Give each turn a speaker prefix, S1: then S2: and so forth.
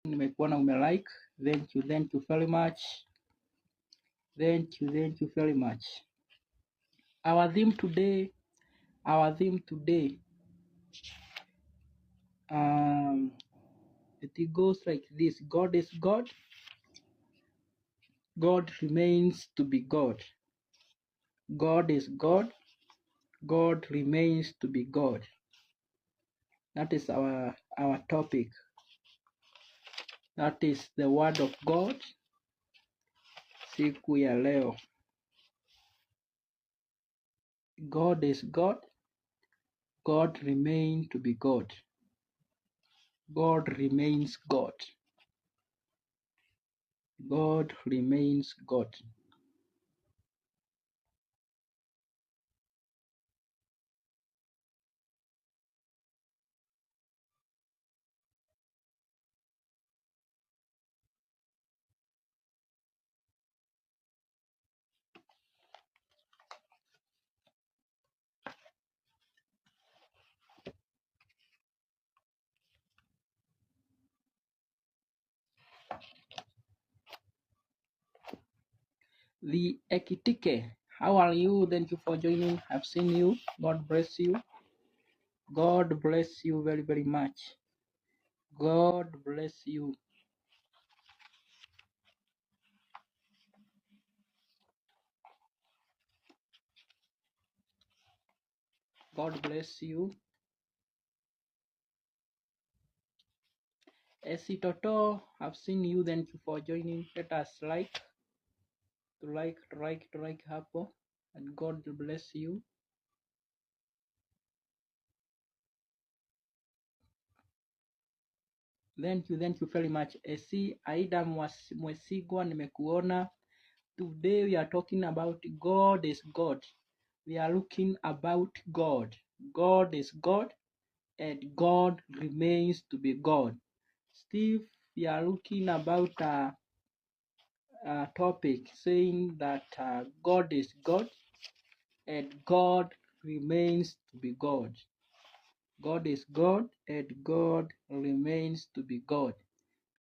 S1: nimekuona umelike. Thank you very much. Thank you very much. Our theme today, it goes like this: God is God. God remains to be God. God is God. God remains to be God. That is our topic. That is the word of God siku ya leo. God is God. God remains to be God. God remains God. God remains God. The Ekitike, how are you? Thank you for joining. I've seen you. God bless you. God bless you very, very much. God bless you. God bless you. Esitoto, I've seen you. Thank you for joining. Let us like hapo, and God bless you. Thank you very much. Esi Aida Mwesigwa, nimekuona. Today we are talking about God is God. We are looking about God. God is God, and God remains to be God. Steve, we are looking about a topic saying that God is God, and God remains to be God. God is God, and God remains to be God.